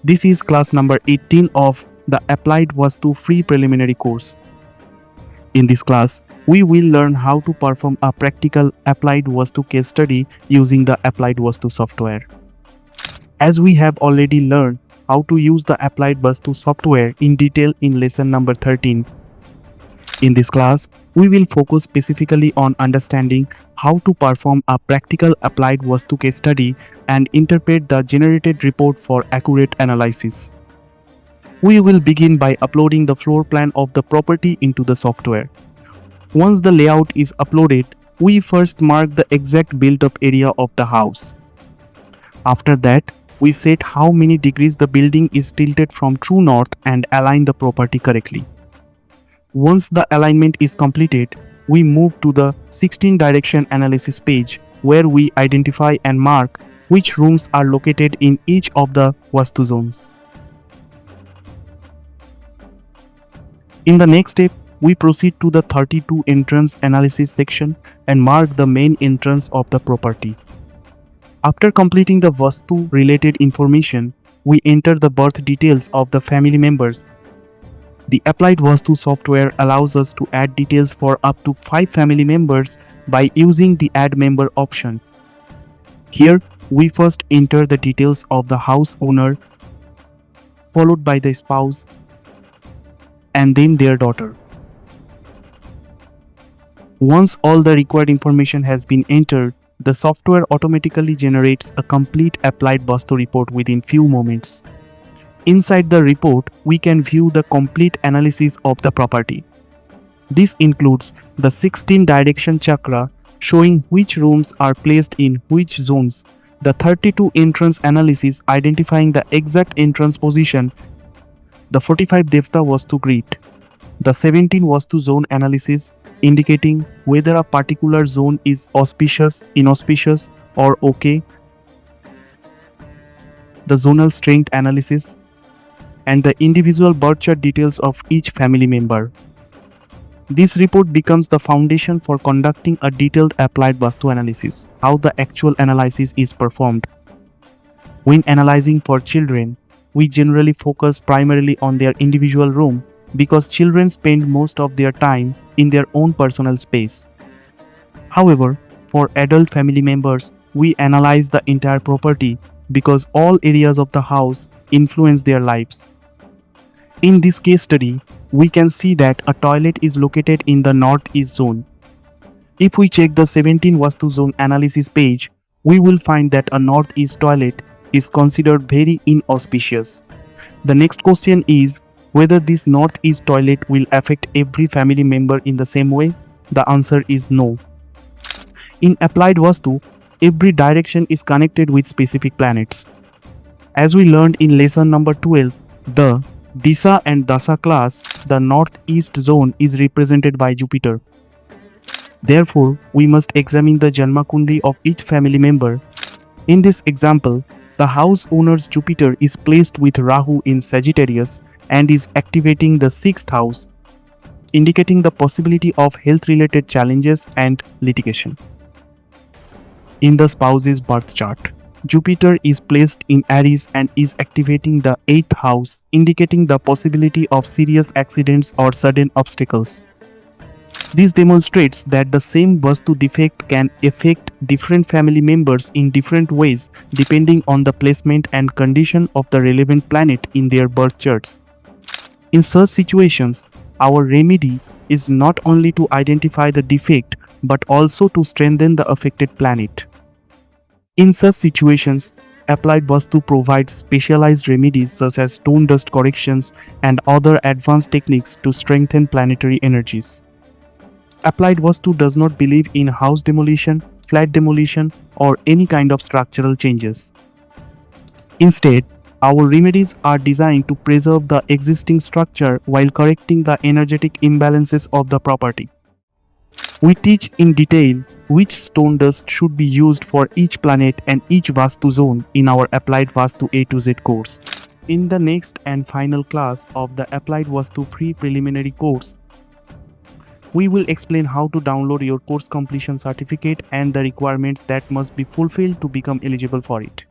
This is class number 18 of the AppliedVastu free preliminary course. In this class, we will learn how to perform a practical AppliedVastu case study using the AppliedVastu software. As we have already learned how to use the AppliedVastu software in detail in lesson number 13. In this class, we will focus specifically on understanding how to perform a practical AppliedVastu case study and interpret the generated report for accurate analysis. We will begin by uploading the floor plan of the property into the software. Once the layout is uploaded, we first mark the exact built-up area of the house. After that, we set how many degrees the building is tilted from true north and align the property correctly. Once the alignment is completed, we move to the 16 direction analysis page where we identify and mark which rooms are located in each of the Vastu zones. In the next step, we proceed to the 32 entrance analysis section and mark the main entrance of the property. After completing the Vastu related information, we enter the birth details of the family members. The AppliedVastu software allows us to add details for up to 5 family members by using the Add Member option. Here, we first enter the details of the house owner, followed by the spouse, and then their daughter. Once all the required information has been entered, the software automatically generates a complete AppliedVastu report within few moments. Inside the report, we can view the complete analysis of the property. This includes the 16 direction chakra showing which rooms are placed in which zones, the 32 entrance analysis identifying the exact entrance position, the 45 Devta Vastu grid, the 17 Vastu zone analysis indicating whether a particular zone is auspicious, inauspicious, or okay, the zonal strength analysis, and the individual birth chart details of each family member. This report becomes the foundation for conducting a detailed AppliedVastu analysis, how the actual analysis is performed. When analyzing for children, we generally focus primarily on their individual room because children spend most of their time in their own personal space. However, for adult family members, we analyze the entire property because all areas of the house influence their lives. In this case study, we can see that a toilet is located in the northeast zone. If we check the 17 Vastu zone analysis page, we will find that a northeast toilet is considered very inauspicious. The next question is whether this northeast toilet will affect every family member in the same way. The answer is no. In AppliedVastu, every direction is connected with specific planets. As we learned in lesson number 12, the Disa and Dasa class, the northeast zone is represented by Jupiter. Therefore, we must examine the Janma Kundi of each family member. In this example, the house owner's Jupiter is placed with Rahu in Sagittarius and is activating the 6th house, indicating the possibility of health-related challenges and litigation. In the spouse's birth chart, Jupiter is placed in Aries and is activating the 8th house, indicating the possibility of serious accidents or sudden obstacles. This demonstrates that the same Vastu defect can affect different family members in different ways depending on the placement and condition of the relevant planet in their birth charts. In such situations, our remedy is not only to identify the defect but also to strengthen the affected planet. In such situations, AppliedVastu provides specialized remedies such as stone dust corrections and other advanced techniques to strengthen planetary energies. AppliedVastu does not believe in house demolition, flat demolition, or any kind of structural changes. Instead, our remedies are designed to preserve the existing structure while correcting the energetic imbalances of the property. We teach in detail which stone dust should be used for each planet and each Vastu zone in our AppliedVastu A to Z course. In the next and final class of the AppliedVastu free preliminary course, we will explain how to download your course completion certificate and the requirements that must be fulfilled to become eligible for it.